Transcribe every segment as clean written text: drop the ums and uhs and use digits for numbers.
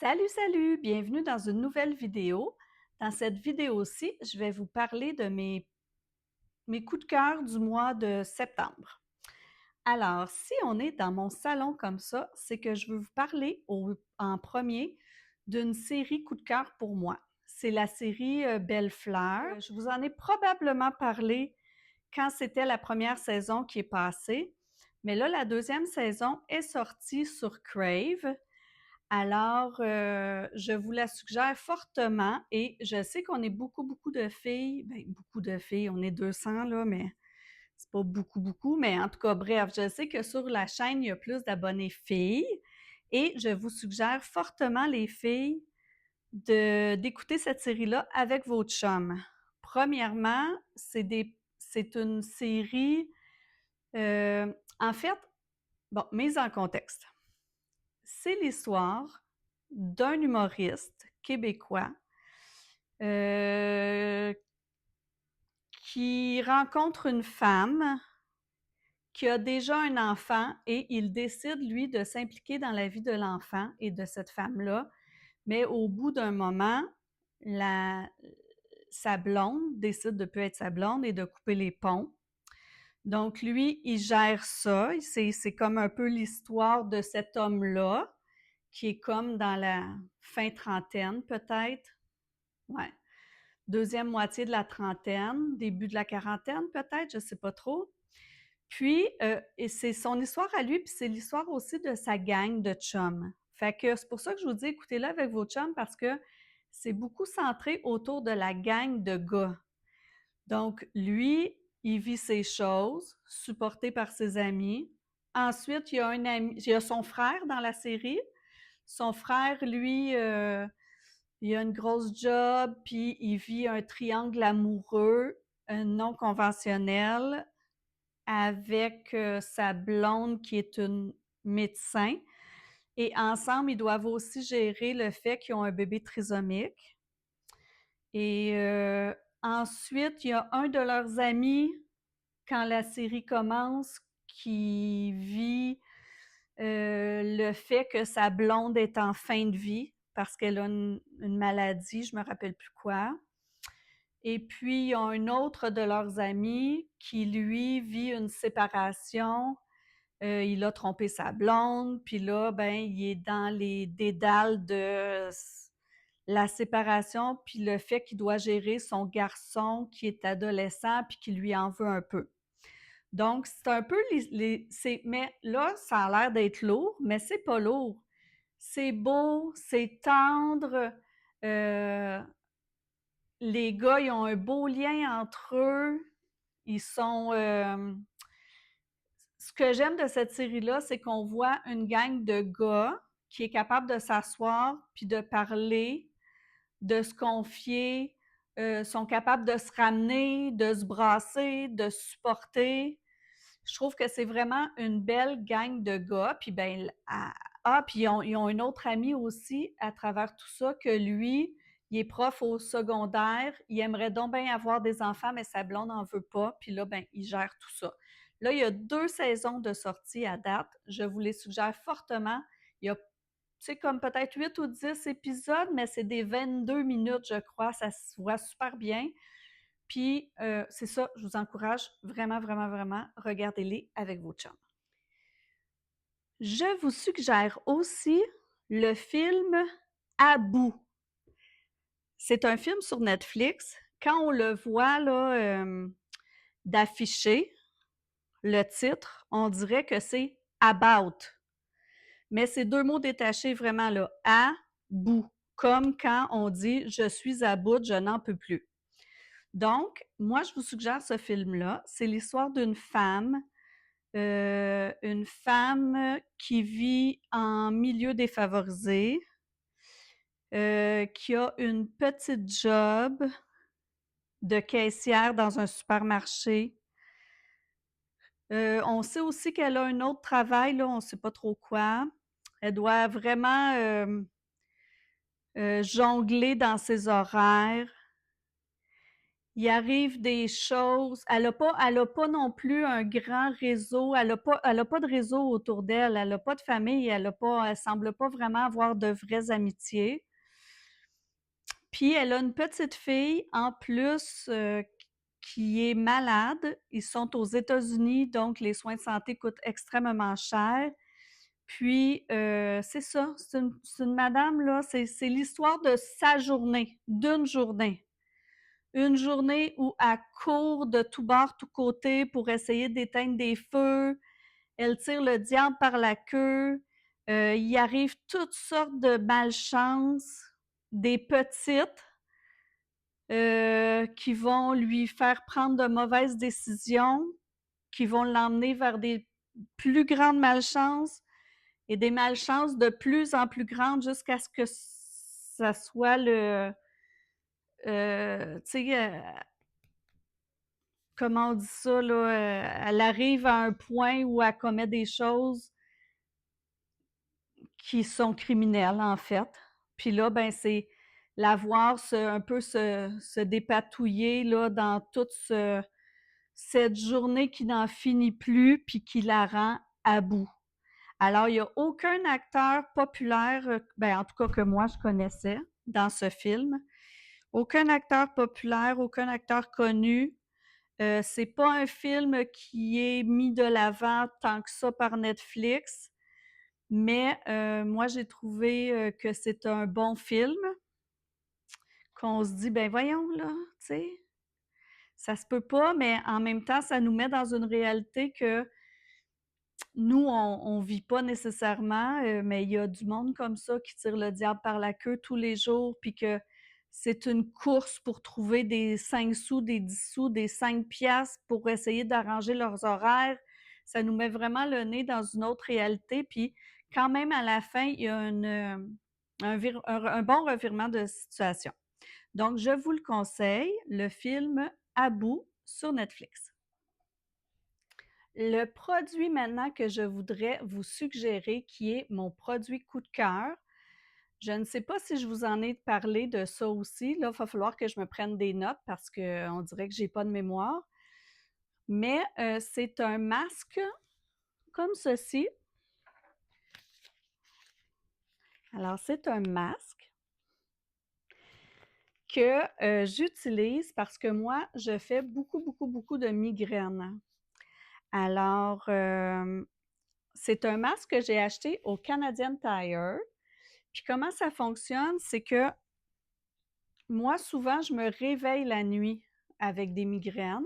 Salut, salut! Bienvenue dans une nouvelle vidéo. Dans cette vidéo-ci, je vais vous parler de mes coups de cœur du mois de septembre. Alors, si on est dans mon salon comme ça, c'est que je veux vous parler en premier d'une série coup de cœur pour moi. C'est la série Belle Fleur. Je vous en ai probablement parlé quand c'était la première saison qui est passée, mais là, la deuxième saison est sortie sur Crave. Alors, je vous la suggère fortement et je sais qu'on est beaucoup de filles, ben beaucoup de filles, on est 200 là, mais c'est pas beaucoup, mais en tout cas, bref, je sais que sur la chaîne, il y a plus d'abonnés filles et je vous suggère fortement, les filles, d'écouter cette série-là avec vos chums. Premièrement, c'est une série, en fait, bon, mise en contexte. C'est l'histoire d'un humoriste québécois euh, qui rencontre une femme qui a déjà un enfant et il décide, lui, de s'impliquer dans la vie de l'enfant et de cette femme-là. Mais au bout d'un moment, sa blonde décide de ne plus être sa blonde et de couper les ponts. Donc, lui, il gère ça. C'est comme un peu l'histoire de cet homme-là, qui est comme dans la fin trentaine, peut-être. Ouais. Deuxième moitié de la trentaine, début de la quarantaine, peut-être, je ne sais pas trop. Puis, et c'est son histoire à lui, puis c'est l'histoire aussi de sa gang de chums. Fait que c'est pour ça que je vous dis, écoutez-le avec vos chums, parce que c'est beaucoup centré autour de la gang de gars. Donc, lui, il vit ses choses, supporté par ses amis. Ensuite, il y a son frère dans la série. Son frère, lui, il a une grosse job, puis il vit un triangle amoureux non conventionnel avec sa blonde qui est une médecin. Et ensemble, ils doivent aussi gérer le fait qu'ils ont un bébé trisomique. Et ensuite, il y a un de leurs amis, quand la série commence, qui vit le fait que sa blonde est en fin de vie parce qu'elle a une maladie, je me rappelle plus quoi. Et puis, il y a un autre de leurs amis qui, lui, vit une séparation. Il a trompé sa blonde, puis là, ben, il est dans les dédales de la séparation, puis le fait qu'il doit gérer son garçon qui est adolescent, puis qui lui en veut un peu. Donc, c'est un peu mais là, ça a l'air d'être lourd, mais c'est pas lourd. C'est beau, c'est tendre. euh, les gars, ils ont un beau lien entre eux. Ils sont... Ce que j'aime de cette série-là, c'est qu'on voit une gang de gars qui est capable de s'asseoir puis de parler, de se confier, sont capables de se ramener, de se brasser, de se supporter. Je trouve que c'est vraiment une belle gang de gars. Puis ben, puis ils ont un autre ami aussi à travers tout ça que lui, il est prof au secondaire. Il aimerait donc bien avoir des enfants, mais sa blonde n'en veut pas. Puis là, ben, il gère tout ça. Là, il y a 2 saisons de sortie à date. Je vous les suggère fortement. Il y a, tu sais, comme peut-être 8 ou 10 épisodes, mais c'est des 22 minutes, je crois. Ça se voit super bien. Puis, c'est ça, je vous encourage vraiment, regardez-les avec vos chums. Je vous suggère aussi le film À bout. C'est un film sur Netflix. Quand on le voit là, d'afficher, le titre, on dirait que c'est About. Mais c'est 2 mots détachés vraiment là, à bout. Comme quand on dit je suis à bout, je n'en peux plus. Donc, moi, je vous suggère ce film-là. C'est l'histoire une femme qui vit en milieu défavorisé, qui a une petite job de caissière dans un supermarché. On sait aussi qu'elle a un autre travail, là, on ne sait pas trop quoi. Elle doit vraiment jongler dans ses horaires. il arrive des choses. Elle a pas non plus un grand réseau. Elle a pas de réseau autour d'elle. Elle a pas de famille. Elle semble pas vraiment avoir de vraies amitiés. Puis elle a une petite fille en plus qui est malade. Ils sont aux États-Unis, donc les soins de santé coûtent extrêmement cher. Puis c'est ça, c'est une madame là, c'est l'histoire de sa journée, d'une journée. Une journée où elle court de tous bords, tous côtés pour essayer d'éteindre des feux. Elle tire le diable par la queue. Il arrive toutes sortes de malchances, des petites qui vont lui faire prendre de mauvaises décisions, qui vont l'emmener vers des plus grandes malchances et des malchances de plus en plus grandes jusqu'à ce que ça soit tu sais, comment on dit ça, là, elle arrive à un point où elle commet des choses qui sont criminelles, en fait. Puis là, ben, c'est la voir un peu se dépatouiller là, dans toute cette journée qui n'en finit plus, puis qui la rend à bout. Alors, il n'y a aucun acteur populaire, ben, en tout cas que moi je connaissais dans ce film. Aucun acteur populaire, aucun acteur connu. C'est pas un film qui est mis de l'avant tant que ça par Netflix, mais moi j'ai trouvé que c'est un bon film, qu'on se dit, ben voyons là, tu sais, ça se peut pas, mais en même temps, ça nous met dans une réalité que nous, on vit pas nécessairement, mais il y a du monde comme ça qui tire le diable par la queue tous les jours, puis que c'est une course pour trouver des 5 sous, des 10 sous, des 5 piastres pour essayer d'arranger leurs horaires. Ça nous met vraiment le nez dans une autre réalité, puis quand même, à la fin, il y a un bon revirement de situation. Donc, je vous le conseille, le film À bout sur Netflix. Le produit maintenant que je voudrais vous suggérer, qui est mon produit coup de cœur, je ne sais pas si je vous en ai parlé de ça aussi. Là, il va falloir que je me prenne des notes parce qu'on dirait que j'ai pas de mémoire. Mais c'est un masque comme ceci. Alors, c'est un masque que j'utilise parce que moi, je fais beaucoup, beaucoup, beaucoup de migraines. Alors, c'est un masque que j'ai acheté au Canadian Tire. Puis comment ça fonctionne, c'est que moi, souvent, je me réveille la nuit avec des migraines.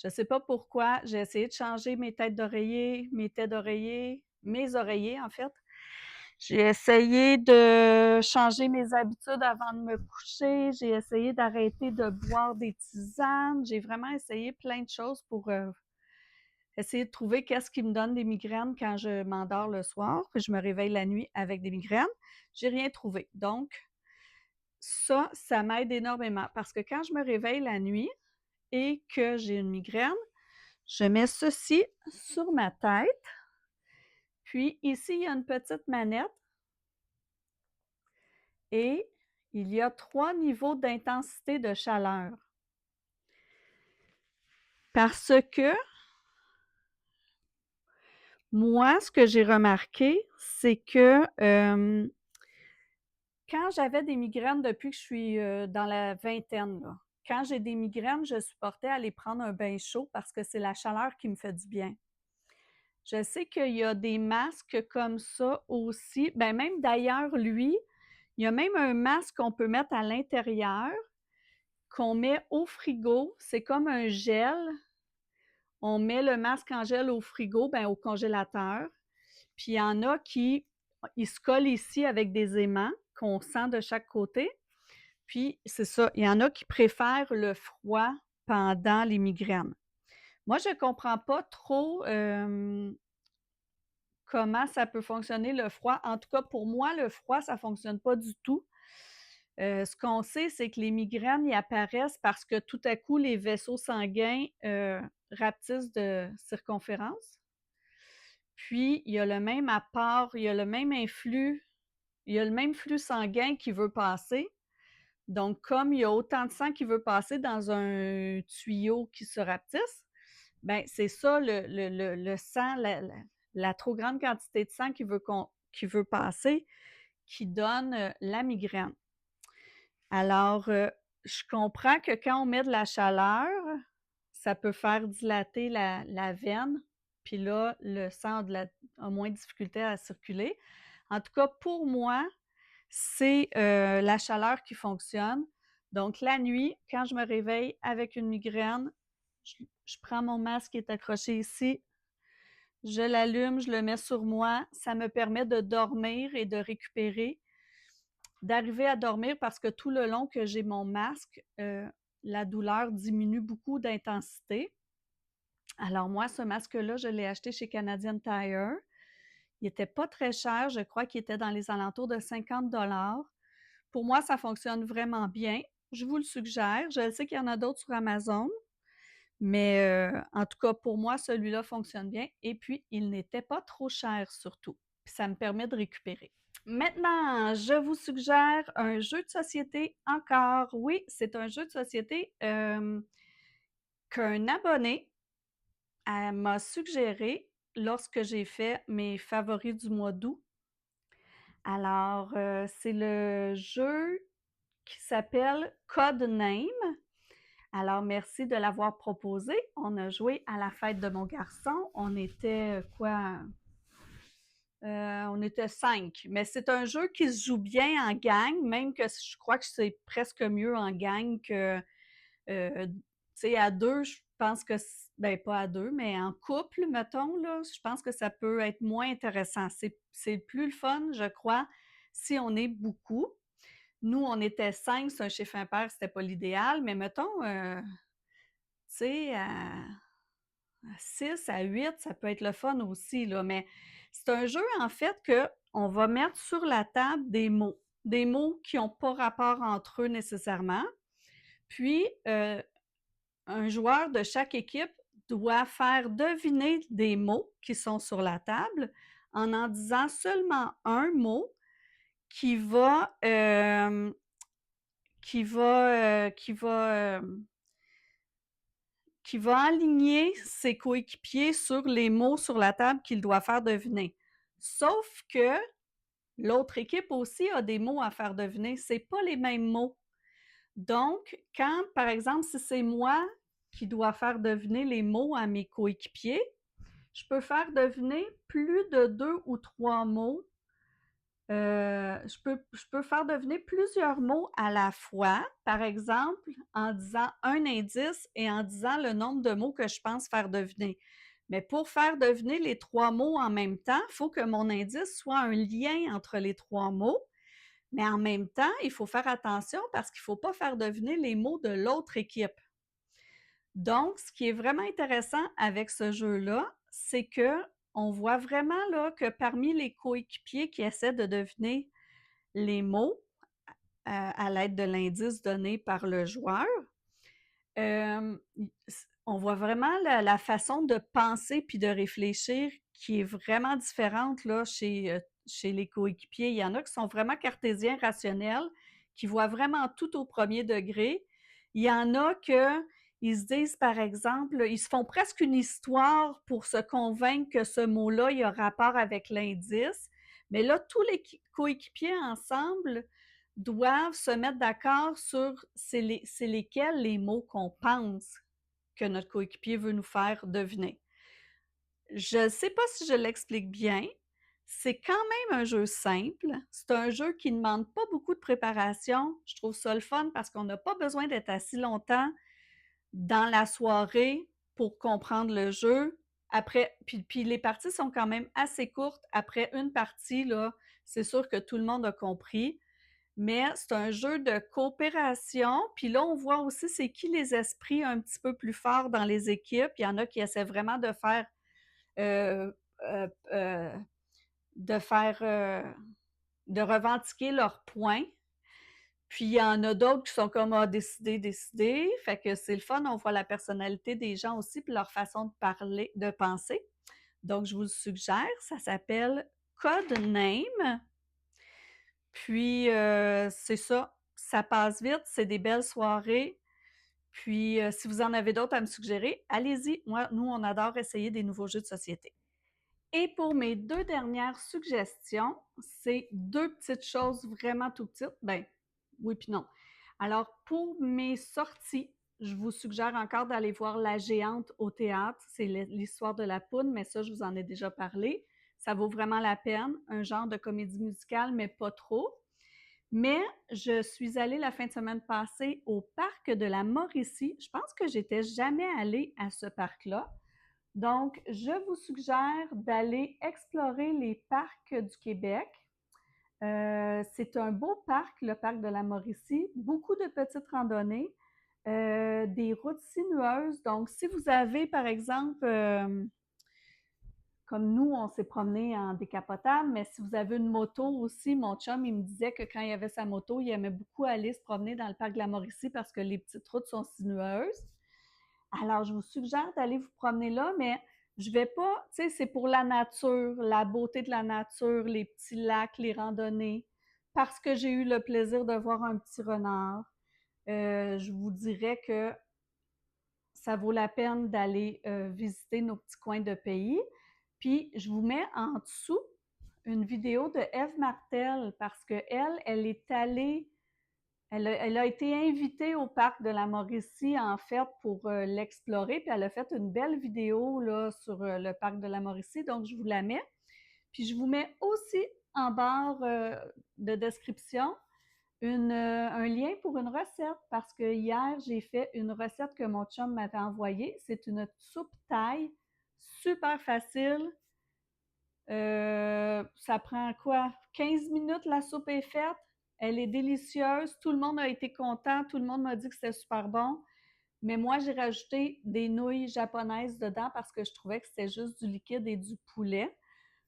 Je ne sais pas pourquoi. J'ai essayé de changer mes têtes d'oreiller, mes oreillers, en fait. J'ai essayé de changer mes habitudes avant de me coucher. J'ai essayé d'arrêter de boire des tisanes. J'ai vraiment essayé plein de choses pour essayer de trouver qu'est-ce qui me donne des migraines quand je m'endors le soir, puis je me réveille la nuit avec des migraines. J'ai rien trouvé. Donc, ça m'aide énormément parce que quand je me réveille la nuit et que j'ai une migraine, je mets ceci sur ma tête. Puis ici, il y a une petite manette et il y a 3 niveaux d'intensité de chaleur. Parce que moi, ce que j'ai remarqué, c'est que quand j'avais des migraines depuis que je suis dans la vingtaine, là, quand j'ai des migraines, je supportais aller prendre un bain chaud parce que c'est la chaleur qui me fait du bien. Je sais qu'il y a des masques comme ça aussi. Ben même d'ailleurs, lui, il y a même un masque qu'on peut mettre à l'intérieur, qu'on met au frigo. C'est comme un gel. On met le masque en gel au frigo, ben au congélateur. Puis il y en a qui, ils se collent ici avec des aimants qu'on sent de chaque côté. Puis c'est ça, il y en a qui préfèrent le froid pendant les migraines. Moi, je ne comprends pas trop comment ça peut fonctionner le froid. En tout cas, pour moi, le froid, ça ne fonctionne pas du tout. Ce qu'on sait, c'est que les migraines y apparaissent parce que tout à coup, les vaisseaux sanguins rapetissent de circonférence. Puis, il y a le même apport, il y a le même influx, il y a le même flux sanguin qui veut passer. Donc, comme il y a autant de sang qui veut passer dans un tuyau qui se rapetisse, ben c'est ça le sang, la trop grande quantité de sang qui veut passer, qui donne la migraine. Alors, je comprends que quand on met de la chaleur, ça peut faire dilater la veine, puis là, le sang a moins de difficulté à circuler. En tout cas, pour moi, c'est la chaleur qui fonctionne. Donc, la nuit, quand je me réveille avec une migraine, je prends mon masque qui est accroché ici, je l'allume, je le mets sur moi. Ça me permet de dormir et de récupérer, d'arriver à dormir parce que tout le long que j'ai mon masque, la douleur diminue beaucoup d'intensité. Alors moi, ce masque-là, je l'ai acheté chez Canadian Tire. Il n'était pas très cher, je crois qu'il était dans les alentours de 50 $. Pour moi, ça fonctionne vraiment bien. Je vous le suggère. Je sais qu'il y en a d'autres sur Amazon, mais en tout cas, pour moi, celui-là fonctionne bien. Et puis, il n'était pas trop cher surtout. Puis ça me permet de récupérer. Maintenant, je vous suggère un jeu de société encore. Oui, c'est un jeu de société qu'un abonné m'a suggéré lorsque j'ai fait mes favoris du mois d'août. Alors, c'est le jeu qui s'appelle Codename. Alors, merci de l'avoir proposé. On a joué à la fête de mon garçon. On était quoi? On était 5. Mais c'est un jeu qui se joue bien en gang, même que je crois que c'est presque mieux en gang que, tu sais, à deux, je pense que, ben pas à deux, mais en couple, mettons, là, je pense que ça peut être moins intéressant. C'est plus le fun, je crois, si on est beaucoup. Nous, on était 5, c'est un chiffre impair, c'était pas l'idéal, mais mettons, tu sais, à 6, à 8, ça peut être le fun aussi, là, mais c'est un jeu, en fait, qu'on va mettre sur la table des mots qui n'ont pas rapport entre eux nécessairement. Puis, un joueur de chaque équipe doit faire deviner des mots qui sont sur la table en disant seulement un mot qui va, qui va, qui va, qui va aligner ses coéquipiers sur les mots sur la table qu'il doit faire deviner. Sauf que l'autre équipe aussi a des mots à faire deviner. C'est pas les mêmes mots. Donc, quand, par exemple, si c'est moi qui dois faire deviner les mots à mes coéquipiers, je peux faire deviner plus de 2 ou 3 mots. Je peux faire deviner plusieurs mots à la fois, par exemple, en disant un indice et en disant le nombre de mots que je pense faire deviner. Mais pour faire deviner les 3 mots en même temps, il faut que mon indice soit un lien entre les 3 mots. Mais en même temps, il faut faire attention parce qu'il ne faut pas faire deviner les mots de l'autre équipe. Donc, ce qui est vraiment intéressant avec ce jeu-là, c'est que on voit vraiment là, que parmi les coéquipiers qui essaient de deviner les mots à l'aide de l'indice donné par le joueur, on voit vraiment la façon de penser puis de réfléchir qui est vraiment différente là, chez les coéquipiers. Il y en a qui sont vraiment cartésiens rationnels, qui voient vraiment tout au premier degré. Il y en a que ils se disent, par exemple, ils se font presque une histoire pour se convaincre que ce mot-là, il a rapport avec l'indice. Mais là, tous les coéquipiers ensemble doivent se mettre d'accord sur c'est lesquels les mots qu'on pense que notre coéquipier veut nous faire deviner. Je ne sais pas si je l'explique bien. C'est quand même un jeu simple. C'est un jeu qui ne demande pas beaucoup de préparation. Je trouve ça le fun parce qu'on n'a pas besoin d'être assis longtemps dans la soirée pour comprendre le jeu. Après, puis les parties sont quand même assez courtes. Après une partie, là, c'est sûr que tout le monde a compris. Mais c'est un jeu de coopération. Puis là, on voit aussi c'est qui les esprits un petit peu plus forts dans les équipes. Il y en a qui essaient vraiment euh, euh, euh, de faire, de revendiquer leurs points. Puis il y en a d'autres qui sont comme décider. Fait que c'est le fun. On voit la personnalité des gens aussi puis leur façon de parler, de penser. Donc, je vous le suggère. Ça s'appelle Codename. Puis, c'est ça. ça passe vite, c'est des belles soirées. Puis, si vous en avez d'autres à me suggérer, allez-y. Nous, on adore essayer des nouveaux jeux de société. Et pour mes 2 dernières suggestions, c'est 2 petites choses vraiment tout petites. Ben, oui puis non. Alors, pour mes sorties, je vous suggère encore d'aller voir La Géante au théâtre. C'est l'histoire de la poudre, mais ça, je vous en ai déjà parlé. Ça vaut vraiment la peine. Un genre de comédie musicale, mais pas trop. Mais je suis allée la fin de semaine passée au parc de la Mauricie. Je pense que j'étais jamais allée à ce parc-là. Donc, je vous suggère d'aller explorer les parcs du Québec. C'est un beau parc, le parc de la Mauricie. Beaucoup de petites randonnées, des routes sinueuses. Donc, si vous avez, par exemple, comme nous, on s'est promené en décapotable, mais si vous avez une moto aussi, mon chum, il me disait que quand il avait sa moto, il aimait beaucoup aller se promener dans le parc de la Mauricie parce que les petites routes sont sinueuses. Alors, je vous suggère d'aller vous promener là, mais je vais pas, tu sais, c'est pour la nature, la beauté de la nature, les petits lacs, les randonnées, parce que j'ai eu le plaisir de voir un petit renard. Je vous dirais que ça vaut la peine d'aller visiter nos petits coins de pays. Puis, je vous mets en dessous une vidéo de Ève Martel parce qu'elle, elle est allée, elle a été invitée au parc de la Mauricie, en fait, pour l'explorer. Puis, elle a fait une belle vidéo là, sur le parc de la Mauricie. Donc, je vous la mets. Puis, je vous mets aussi en barre de description un lien pour une recette parce que hier, j'ai fait une recette que mon chum m'avait envoyée. C'est une soupe thaï, super facile. Ça prend quoi? 15 minutes, la soupe est faite. Elle est délicieuse. Tout le monde a été content. Tout le monde m'a dit que c'était super bon. Mais moi, j'ai rajouté des nouilles japonaises dedans parce que je trouvais que c'était juste du liquide et du poulet.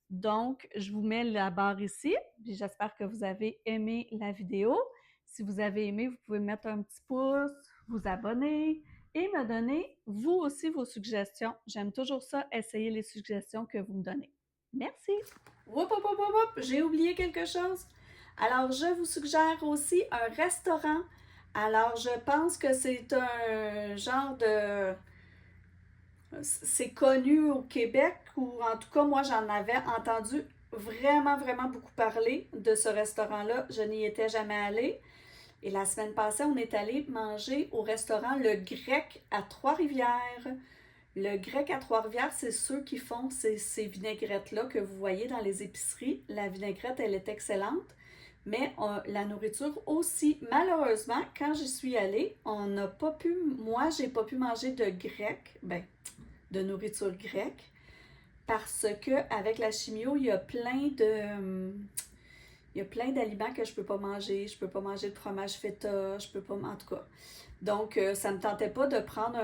Donc, je vous mets la barre ici. Puis j'espère que vous avez aimé la vidéo. Si vous avez aimé, vous pouvez mettre un petit pouce, vous abonner et me donner vous aussi vos suggestions. J'aime toujours ça, essayer les suggestions que vous me donnez. Merci. Whoop, whoop, whoop, whoop, j'ai oublié quelque chose. Alors, je vous suggère aussi un restaurant. Alors, je pense que c'est un genre de... C'est connu au Québec, ou en tout cas, moi, j'en avais entendu vraiment, vraiment beaucoup parler de ce restaurant-là. Je n'y étais jamais allée. Et la semaine passée, on est allé manger au restaurant Le Grec à Trois-Rivières. Le Grec à Trois-Rivières, c'est ceux qui font ces vinaigrettes-là que vous voyez dans les épiceries. La vinaigrette, elle est excellente, mais la nourriture aussi. Malheureusement, quand j'y suis allée, on n'a pas pu, moi, j'ai pas pu manger de grec, de nourriture grecque, parce que avec la chimio, il y a plein d'aliments que je peux pas manger. Je peux pas manger de fromage feta, je peux pas, en tout cas. Donc, ça me tentait pas de prendre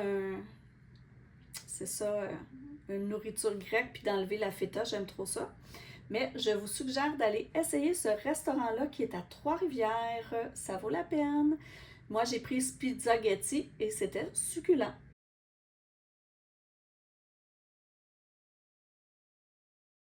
une nourriture grecque puis d'enlever la feta, j'aime trop ça. Mais je vous suggère d'aller essayer ce restaurant-là qui est à Trois-Rivières. Ça vaut la peine. Moi, j'ai pris Spizzaghetti et c'était succulent.